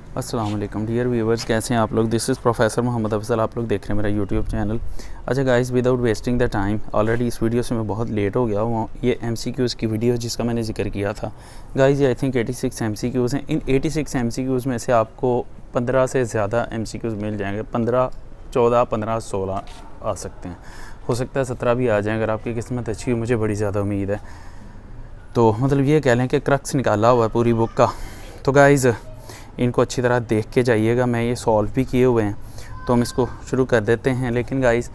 अस्सलाम वालेकुम dear viewers, कैसे हैं आप लोग। This is professor Mohammad Afzal. आप लोग देख रहे हैं मेरा यूट्यूब चैनल। अच्छा guys, without wasting the time, already इस वीडियो से मैं बहुत लेट हो गया हूँ। ये MCQs की वीडियो जिसका मैंने जिक्र किया था गाइस, ये आई थिंक 86 MCQs हैं। इन 86 MCQs में से आपको 15 से ज़्यादा MCQs मिल जाएंगे। 15, 14, 15, 16 आ सकते हैं, हो सकता है 17 भी आ जाएँ अगर आपकी किस्मत अच्छी हो। मुझे बड़ी ज़्यादा उम्मीद है। तो मतलब ये कह लें कि क्रक्स निकाला हुआ है पूरी बुक का। तो गाइज़ इनको अच्छी तरह देख के जाइएगा। मैं ये सॉल्व भी किए हुए हैं, तो हम इसको शुरू कर देते हैं। लेकिन गाइस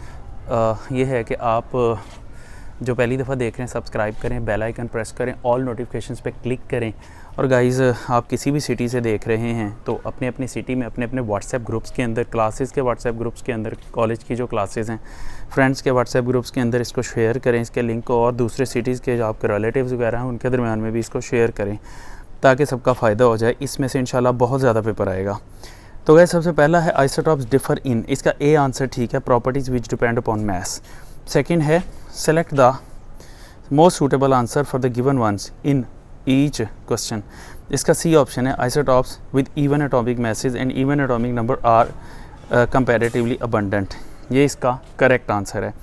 ये है कि आप जो पहली दफ़ा देख रहे हैं सब्सक्राइब करें, बेल आइकन प्रेस करें, ऑल नोटिफिकेशंस पे क्लिक करें। और गाइस आप किसी भी सिटी से देख रहे हैं तो अपने अपनी सिटी में अपने अपने व्हाट्सएप ग्रुप्स के अंदर, क्लासेस के व्हाट्सएप ग्रुप्स के अंदर, कॉलेज की जो क्लासेस हैं, फ्रेंड्स के व्हाट्सएप ग्रुप्स के अंदर इसको शेयर करें, इसके लिंक को। और दूसरे सिटीज़ के जो आपके रिलेटिव्स वगैरह हैं उनके दरमियान में भी इसको शेयर करें ताकि सबका फ़ायदा हो जाए। इसमें से इंशाल्लाह बहुत ज़्यादा पेपर आएगा। तो गाइस सबसे पहला है आइसोटॉप्स डिफर इन, इसका ए आंसर ठीक है, properties which depend upon maths. Second है select the most suitable answer for the given ones in each question. इसका सी ऑप्शन है isotopes with even atomic masses and even atomic number are comparatively abundant. ये इसका correct answer है।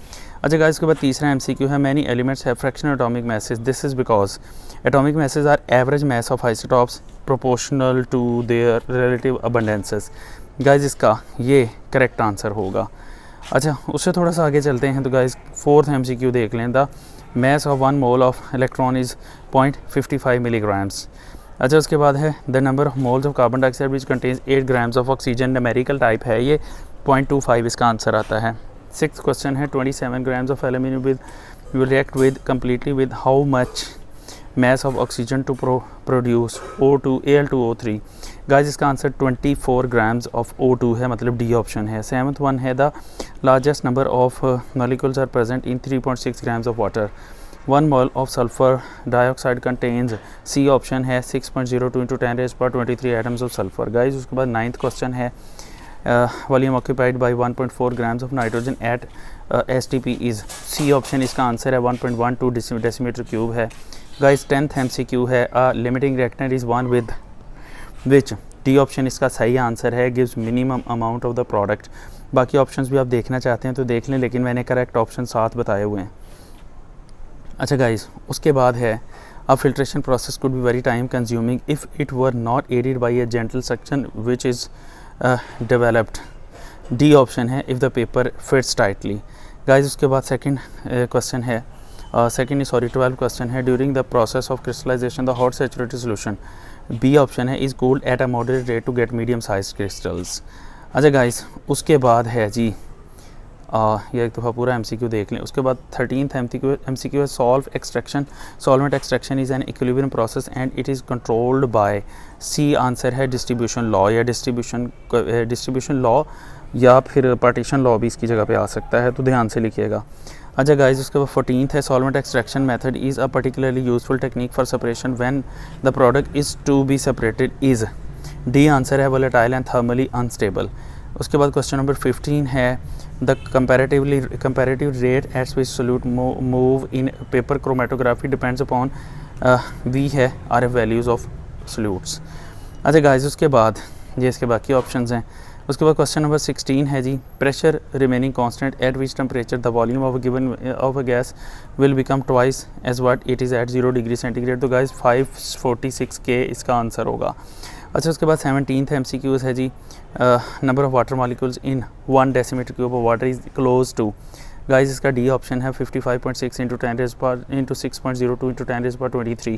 अच्छा guys, इसके बाद तीसरा MCQ है many elements have fractional atomic message, this is because atomic masses are average mass of isotopes proportional to their relative abundances। Guys इसका ये करेक्ट आंसर होगा। अच्छा उससे थोड़ा सा आगे चलते हैं। तो गाइज फोर्थ MCQ देख लें। The mass of 1 mole of electron is 0.55 milligrams। अच्छा उसके बाद है the number of moles of carbon dioxide which contains 8 grams of oxygen, numerical type है ये, 0.25 इसका आंसर आता है। सिक्स क्वेश्चन है 27 grams of aluminium will react with completely with how much mass of oxygen to produce O2 Al2O3। Guys इसका answer 24 grams of O2 है, मतलब D option है। सेवन्थ वन है the largest number of molecules are present in 3.6 grams of water. 1 mole of sulphur dioxide contains, C option है 6.02 × 10⁻23 atoms of sulphur. Guys उसके बाद ninth question है volume occupied by 1.4 grams of nitrogen at STP is, C option इसका answer है 1.12 decimetre cube है। Guys 10th MCQ है limiting reactant is one with which, D option इसका सही answer है, gives minimum amount of the product. बाकी options भी आप देखना चाहते हैं तो देख लें, लेकिन मैंने करेक्ट ऑप्शन 7 बताए हुए हैं। अच्छा गाइस उसके बाद है a filtration process could be very time consuming if it were not aided by a gentle suction which is developed, D option है if the paper fits tightly. Guys उसके बाद सेकंड क्वेश्चन है 12 question है during the process of crystallisation the hot saturated solution, B option है is cooled at a moderate rate to get medium size crystals. अच्छा guys उसके बाद है जी ये एक दफ़ा पूरा MCQ देख लें। उसके बाद 13th MCQ है solve extraction, solvent extraction is an equilibrium process and it is controlled by, C answer है डिस्ट्रीब्यूशन लॉ या डिस्ट्रीब्यूशन लॉ या फिर पार्टीशन लॉ भी इसकी जगह पे आ सकता है, तो ध्यान से लिखिएगा। अच्छा गाइज उसके बाद 14th है solvent extraction method is a particularly useful technique for separation when the product is to be separated is, D answer है वोलेटाइल एंड थर्मली अनस्टेबल। उसके बाद क्वेश्चन नंबर 15 है the comparative rate at which solute move in paper chromatography depends upon, B है RF values of solutes. अच्छा guys उसके बाद ये इसके बाकी ऑप्शंस हैं। उसके बाद क्वेश्चन नंबर 16 है जी pressure remaining constant at which temperature the volume of given of a gas will become twice as what it is at 0 degree centigrade. तो गाइस 546 के इसका आंसर होगा। अच्छा उसके बाद 17th MCQs है जी number of water molecules in 1 decimetre cube of water is close to, guys इसका D option है 55.6 × 6.02 × 10⁻23।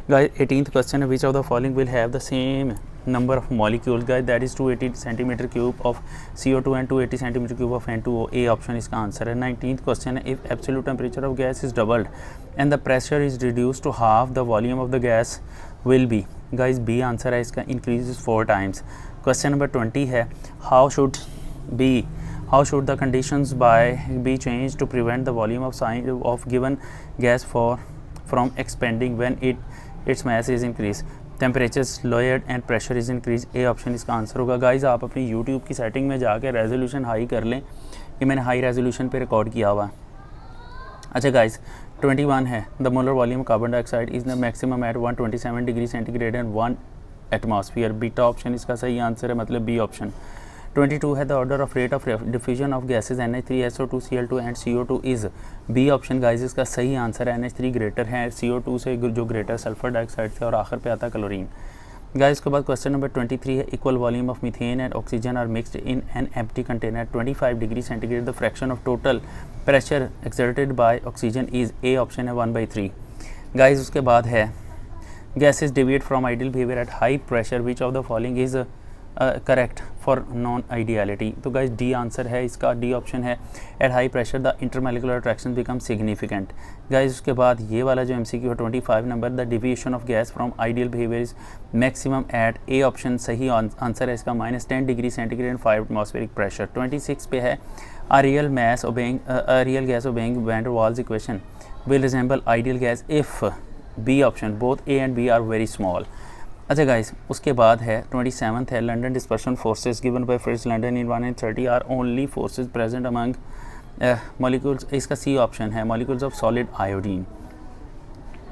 गाइस 18th क्वेश्चन है which of the following will have the same number of molecules, guys that is 280 centimeter cube of CO2 and 280 centimeter cube of N2O, A option इसका answer है। 19th question है if absolute temperature of gas is doubled and the pressure is reduced to half the volume of the gas will be, guys B answer है इसका, increases 4 times। Question number 20 है how should the conditions be changed to prevent the volume of given gas from expanding when its mass is increased, temperature lowered and pressure is increase, A option इसका answer होगा। Guys आप अपनी YouTube की setting में जाकर resolution high कर लें, ये मैंने हाई रेजोल्यूशन पे रिकॉर्ड किया हुआ। अच्छा गाइज़ 21 है the molar volume carbon dioxide is the maximum at 127 degree centigrade and atmosphere. Beta option इसका सही आंसर है, मतलब बी ऑप्शन। 22 है the order of rate of diffusion of gases NH3 SO2 Cl2 and CO2 is B option. Guys इसका सही answer है NH3 greater है CO2 से, जो ग्रेटर सल्फर डाइऑक्साइड से, और आखिर पे आता है क्लोरीन। गाइस उसके बाद क्वेश्चन नंबर 23 है equal volume of methane and oxygen are mixed in an empty container 25 degree centigrade the fraction of total pressure exerted by oxygen is A option है 1/3। गाइस उसके बाद है gases deviate from ideal behaviour at high pressure which of the following is correct for non ideality. तो guys D answer है इसका, D option है at high pressure the intermolecular attraction become significant. Guys उसके बाद ये वाला जो MCQ है 25 number the deviation of gas from ideal behaviour is maximum at A option सही आंसर है इसका -10 degree centigrade and 5 atmospheric pressure. 26 पे है a real gas obeying van der Waals equation will resemble ideal gas if B option both A and B are very small। अच्छा guys उसके बाद है 27th है London dispersion forces given by Fritz London in 130 are only forces present among molecules, इसका C option है molecules of solid iodine.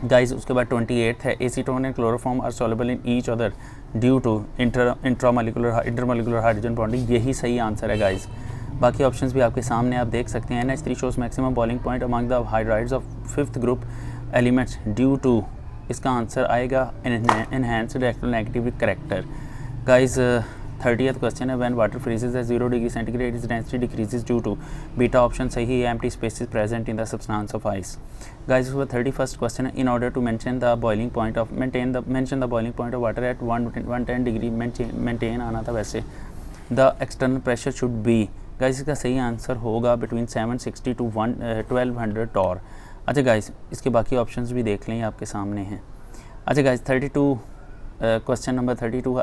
Guys उसके बाद 28th है acetone and chloroform are soluble in each other due to intermolecular hydrogen bonding, यही सही answer है guys. बाकी options भी आपके सामने आप देख सकते हैं। NH3 shows maximum boiling point among the hydrides of 5th group elements due to, इसका आंसर आएगा enhanced electronegative character. Guys 30th question है when water freezes at 0 degree centigrade is density decreases due to, beta option सही है empty spaces present in the substance of ice. Guys उसके बाद 31st question है in order to mention the boiling point of mention the boiling point of water at 110 degree maintain आना था वैसे, the external pressure should be. Guys इसका सही answer होगा between 760 to 1200 Tor. अच्छा गाइस इसके बाकी ऑप्शंस भी देख लें, आपके सामने हैं। अच्छा guys 32 question number 32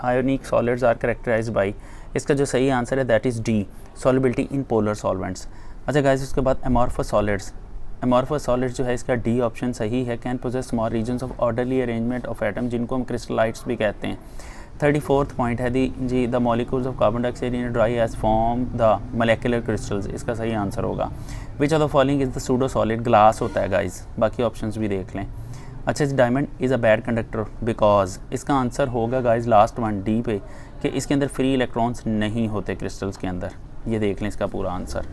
ionic solids are characterised by, इसका जो सही आंसर है that is D solubility in polar solvents. अच्छा गाइस उसके बाद अमॉर्फस सॉलिड्स जो है इसका डी ऑप्शन सही है can possess small regions of orderly arrangement of atom जिनको हम क्रिस्टलाइट्स भी कहते हैं। 34th पॉइंट है the molecules of carbon dioxide in dry ice form the molecular crystals, इसका सही आंसर होगा which of the following is the pseudo solid, glass होता है गाइस। बाकी ऑप्शंस भी देख लें। अच्छा diamond is a bad conductor because, इसका आंसर होगा गाइस लास्ट वन डी पे कि इसके अंदर फ्री इलेक्ट्रॉन्स नहीं होते क्रिस्टल्स के अंदर, ये देख लें इसका पूरा आंसर,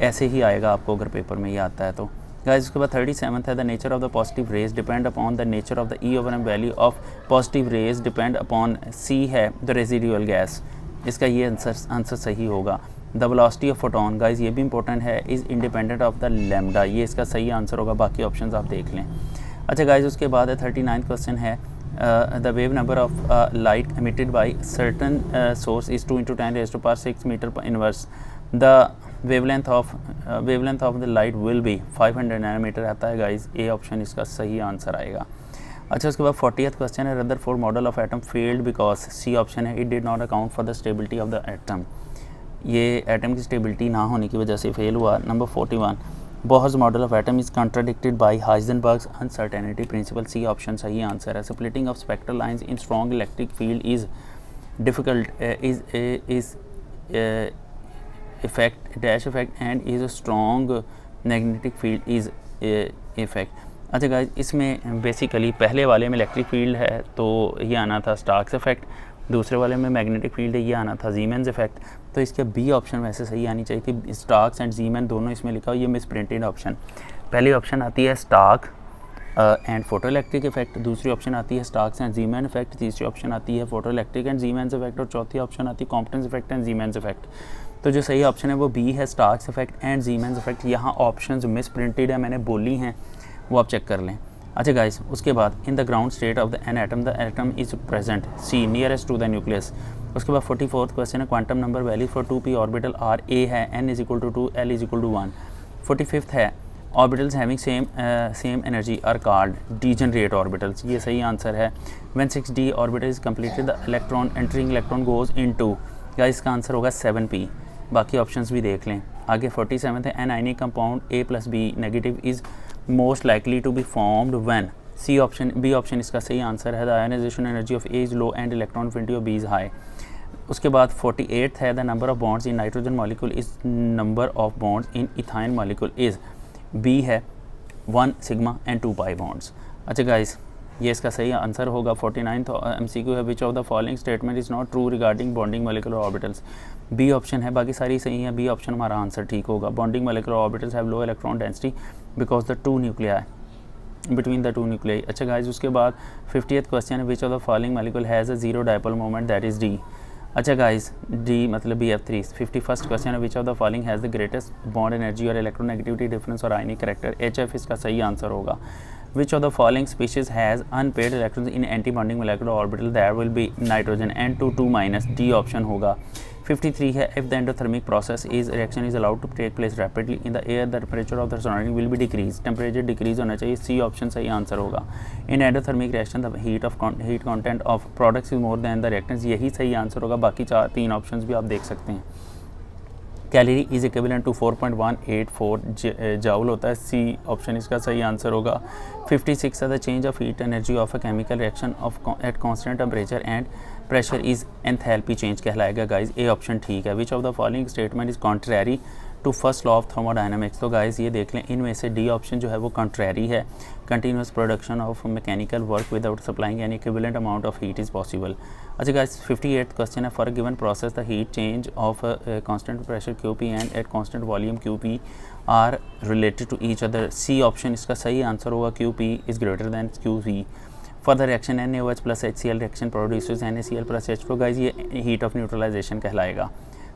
ऐसे ही आएगा आपको अगर पेपर में ये आता है तो। गाइस उसके बाद 37th है the nature of the positive rays depend upon the nature of the e over m value of positive rays depend upon, C है द रेजिडुअल गैस, इसका ये आंसर सही होगा। The velocity of photon guys ये भी important है is independent of the lambda, ये इसका सही आंसर होगा। बाकी ऑप्शंस आप देख लें। अच्छा गाइस उसके बाद है 39th क्वेश्चन है the wave number of light emitted by certain source is 2 × 10⁻⁶ metre per inverse, the wavelength of the light will be 500 nanometre आता है गाइस, ए ऑप्शन इसका सही आंसर आएगा। अच्छा उसके बाद 40th क्वेश्चन है Rutherford model of atom failed because, C option है it did not account for the stability of the atom, ये एटम की स्टेबिलिटी ना होने की वजह से फेल हुआ। Number 41 Bohr's model of atom is contradicted by Heisenberg's uncertainty principle, C option सही आंसर है। Splitting of spectral lines in strong electric field is difficult is effect dash effect and is a strong magnetic field is effect। अच्छा guys इसमें basically पहले वाले में electric field है तो ये आना था स्टार्क्स इफेक्ट, दूसरे वाले में मैग्नेटिक फील्ड है ये आना था जीमेंस इफेक्ट, तो इसके बी ऑप्शन वैसे सही आनी चाहिए थी। स्टार्क्स एंड जीमेन दोनों इसमें लिखा हो, ये मिस प्रिंटेड ऑप्शन। पहली ऑप्शन आती है Stark and photoelectric effect, दूसरी ऑप्शन आती है स्टार्क्स एंड जीमैन इफेक्ट, तीसरी ऑप्शन आती है photoelectric and Zeeman effect, और चौथी ऑप्शन आती है Compton's effect and Zeeman effect. तो जो सही ऑप्शन है वो बी है Stark's effect and Zeeman effect. यहाँ ऑप्शंस मिस प्रिंटेड है, मैंने बोली हैं वो आप चेक कर लें। अच्छा गाइस उसके बाद in the ground state of an atom is present, C nearest to the nucleus. उसके बाद 44th क्वेश्चन है quantum number value for 2p orbital are A है n = 2 l = 1। 45th है orbitals having same energy are called degenerate orbitals, ये सही answer है। When 6d orbital is completed the electron entering electron goes into, guys इसका answer होगा 7p। बाकी options भी देख लें। आगे 47th है an ionic compound A+B negative is most likely to be formed when, C option B option इसका सही आंसर है। The ionisation energy of A is low and electron affinity of B is high. उसके बाद 48th है the number of bonds in nitrogen molecule is number of bonds in ethyne molecule is, B है 1 sigma and 2 pi bonds. अच्छा guys ये इसका सही answer होगा। 49th MCQ है, which of the following statement is not true regarding bonding molecular orbitals. B option है, बाकी सारी सही है, बी ऑप्शन हमारा आंसर ठीक होगा। Bonding molecular orbitals have low electron density because the two nuclei between the two nuclei. अच्छा guys, उसके बाद 50th क्वेश्चन है, which of the following molecule has a zero dipole moment, that is D. अच्छा guys, D मतलब BF3। 51st question है, which of the following has the greatest bond energy और electronegativity difference और आयनिक character, HF इसका सही answer होगा। Which of the following species has unpaired electrons in anti-bonding molecular orbital? There will be nitrogen N2 2-, D option होगा। 53 है, if the endothermic process is reaction is allowed to take place rapidly in the air, the temperature of the surrounding will be decreased. Temperature decrease होना चाहिए, C option सही answer होगा। In endothermic reaction the heat content of products is more than the reactants, यही सही answer होगा। बाकी 3 options भी आप देख सकते हैं। Calorie is equivalent to 4.184 joule होता है, सी ऑप्शन इसका सही आंसर होगा। 56 है, the change of heat energy of a chemical reaction of at constant temperature and pressure is enthalpy change कहलाएगा गाइस, ए ऑप्शन ठीक है। Which of the following statement is contrary to first law of thermodynamics, तो guys ये देख लें, इनमें से D option जो है वो कॉन्ट्रैरी है। Continuous production of mechanical work without supplying an equivalent amount of heat is possible. अच्छा गाइस, 58th क्वेश्चन है, for given process the heat change of constant pressure QP and at constant volume QP are related to each other, C option इसका सही answer होगा। QP is greater than QV। For the reaction NaOH plus HCl reaction produces NaCl plus H2, guys ये heat of neutralisation कहलाएगा,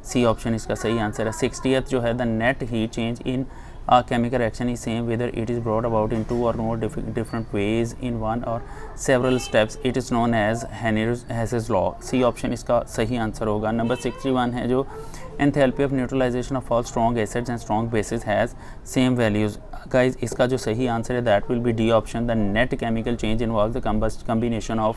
सी option इसका सही answer है। 60th जो है, the net heat change in a chemical reaction is same whether it is brought about in 2 or more different ways in one or several steps, it is known as Henry's law, C option इसका सही answer होगा। Number 61 है, जो enthalpy of neutralisation of all strong acids and strong bases has same values, guys इसका जो सही answer है that will be D option, the net chemical change involve the combination of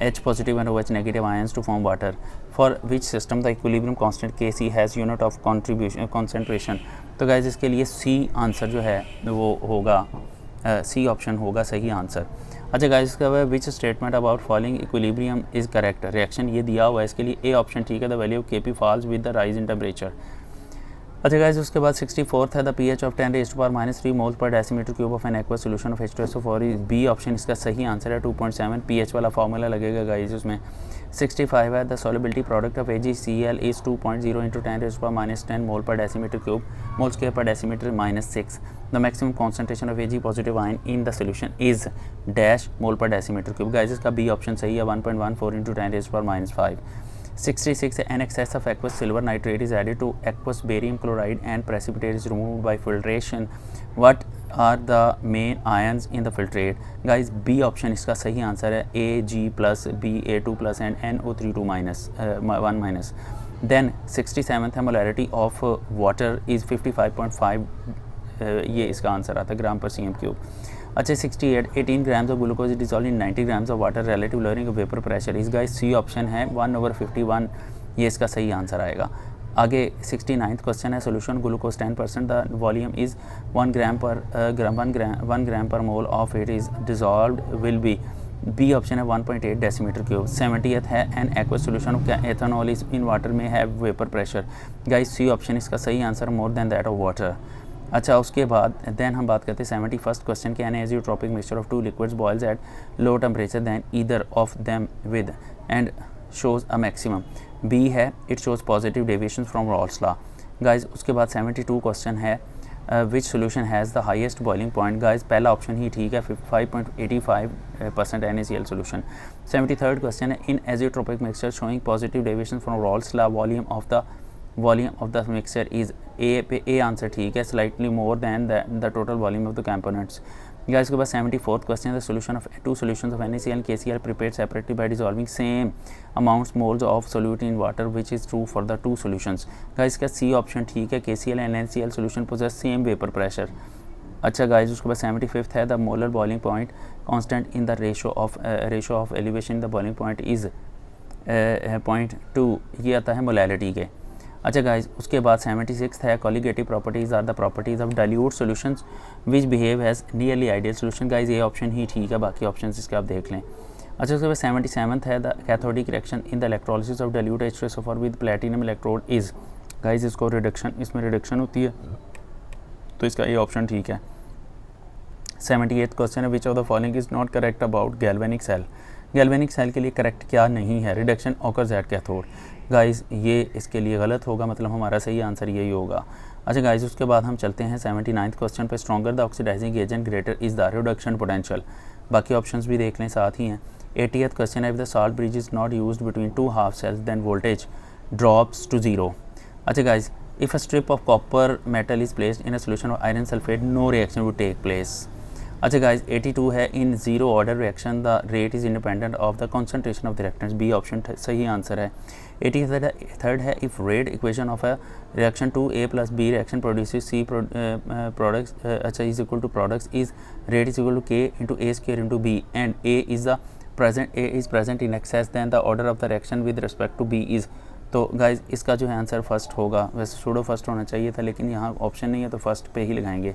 H positive and OH negative ions to form water, for which system the equilibrium constant Kc has unit of concentration, तो guys इसके लिए C answer जो है वो होगा, C option होगा सही answer. अच्छा गाइज, इसका which statement about following equilibrium is correct, reaction ये दिया हुआ है, इसके लिए ए ऑप्शन ठीक है, the value of Kp falls with the rise in temperature. अच्छा गाइज, उसके बाद 64th है, the pH of 10⁻³ mole per decimetre cube of an aqueous solution of H2SO4, B option इसका सही आंसर है। 2.7 pH वाला फार्मूला लगेगा गाइज उसमें। 65 है, the solubility product of AgCl is 2.0 × 10⁻10 mole per decimetre cube, mole square per decimetre -6, the maximum concentration of Ag positive ion in the solution is dash mole per decimetre cube, guys इसका B option सही है, 1.14 × 10⁻5। 66 है, an excess of aqueous silver nitrate is added to aqueous barium chloride and precipitate is removed by filtration, what are the main ions in the filtrate, guys B option इसका सही answer है, Ag plus Ba2 plus and NO32 1-। then 67th है, molarity of water is 55.5, ये इसका answer आता है ग्राम पर cm³। अच्छा 68, 18 grams of glucose is dissolve in 90 grams of water relative lowering of vapour pressure, इस गाइस सी ऑप्शन है, 1/51, ये इसका सही आंसर आएगा। आगे 69th क्वेश्चन है, solution glucose 10%, the volume is 1 gram per mole of it is dissolved will be, B option है 1.8 decimetre cube. 70th है, an aqueous solution of ethanol is in water में have vapour pressure, guys C option इसका सही answer, more than that of water. अच्छा उसके बाद then हम बात करते हैं 71st क्वेश्चन के, an azeotropic mixture of 2 liquids boils at low temperature than either of them with and shows a maximum, B है it shows positive deviation from Raoult's law, guys उसके बाद 72 क्वेश्चन है, which solution has the highest boiling point, guys पहला option ही ठीक है, 5.85% NaCl solution. 73rd question है, in azeotropic mixture showing positive deviation from Raoult's law, volume of the mixture is A answer ठीक है, slightly more than the total volume of the components. Guys उसके बाद 74th question, the solution of 2 solutions of NaCl and KCl prepared separately by dissolving same amounts moles of solute in water which is true for the 2 solutions, guys इसका C option ठीक है, KCl and NaCl solution possess same vapour pressure. अच्छा guys उसके बाद 75th है, the molar boiling point constant in the ratio of elevation the boiling point is 0.2, ये आता है मोलैलिटी के। अच्छा गाइज उसके बाद 76th है, colligative properties are the properties of dilute solutions which behave as nearly ideal solution, guys ये option ही ठीक है, बाकी ऑप्शन इसके आप देख लें। अच्छा उसके बाद 77th है, the cathodic reaction in the electrolysis of dilute H2SO4 with platinum electrode is, guys इसमें रिडक्शन होती है, तो इसका ये ऑप्शन ठीक है। 78 क्वेश्चन है, which of the following is not correct about galvanic cell. Galvanic cell के लिए करेक्ट क्या नहीं है? Reduction occurs at cathode. Guys ये इसके लिए गलत होगा, मतलब हमारा सही आंसर यही होगा। अच्छा गाइस, उसके बाद हम चलते हैं 79th क्वेश्चन पे। Stronger the oxidising agent greater is the reduction potential. बाकी ऑप्शंस भी देख लें, साथ ही हैं। 80th क्वेश्चन है, if the salt bridge is not used between two half cells then voltage drops to zero. अच्छा guys, if a strip of copper metal is placed in a solution of iron sulphate no reaction would take place. अच्छा guys, 82 है, in zero order reaction the rate is independent of the concentration of the reactants. B option सही answer है। 83rd है, if rate equation of a reaction two A plus B reaction produces C products अच्छा is equal to products is rate is equal to K into A square into B and A is present in excess than the order of the reaction with respect to B is. तो guys इसका जो है answer first होगा। वैसे pseudo first होना चाहिए था, लेकिन यहाँ ऑप्शन नहीं है तो फर्स्ट पे ही लगाएंगे।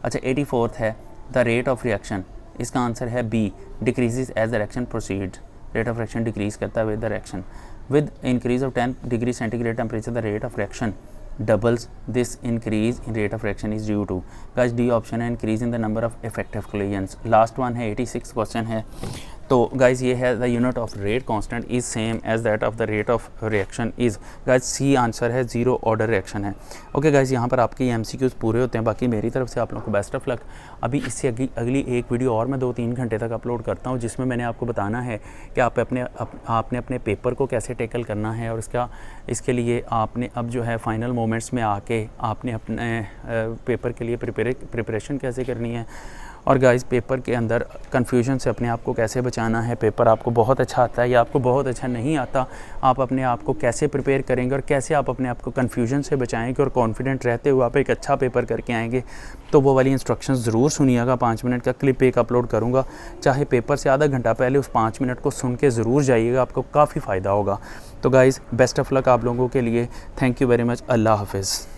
अच्छा 84th है, द रेट ऑफ रिएक्शन, इसका आंसर है B, decreases as the reaction proceed. Rate of reaction decrease करता है with the reaction. With increase of 10 degree centigrade temperature the rate of reaction doubles. This increase in rate of reaction is due to. Guys D option है, increase in the number of effective collisions. Last one है 86 question है। तो guys ये है, the unit of rate constant is same as that of the rate of reaction is. Guys C answer है, zero order reaction है। Okay guys, यहाँ पर आपके एमसीक्यूज पूरे होते हैं। बाकी मेरी तरफ से आप लोगों को बेस्ट ऑफ लक। अभी इससे अगली एक वीडियो और मैं 2-3 घंटे तक अपलोड करता हूँ, जिसमें मैंने आपको बताना है कि आपने अपने पेपर को कैसे टैकल करना है, और इसके लिए आपने अब जो है फाइनल मोमेंट्स में आके आपने अपने पेपर के लिए प्रिपरेशन कैसे करनी है, और गाइस पेपर के अंदर कन्फ्यूजन से अपने आप को कैसे बचाना है। पेपर आपको बहुत अच्छा आता है या आपको बहुत अच्छा नहीं आता, आप अपने आप को कैसे प्रिपेयर करेंगे और कैसे आप अपने आप को कन्फ्यूजन से बचाएंगे और कॉन्फिडेंट रहते हुए आप एक अच्छा पेपर करके आएंगे, तो वो वाली इंस्ट्रक्शंस ज़रूर सुनिएगा। 5 मिनट का क्लिप एक अपलोड करूँगा, चाहे पेपर से आधा घंटा पहले उस 5 मिनट को सुन के ज़रूर जाइएगा, आपको काफ़ी फ़ायदा होगा। तो गाइज़ बेस्ट ऑफ लक आप लोगों के लिए। Thank you very much. Allah हाफिज़।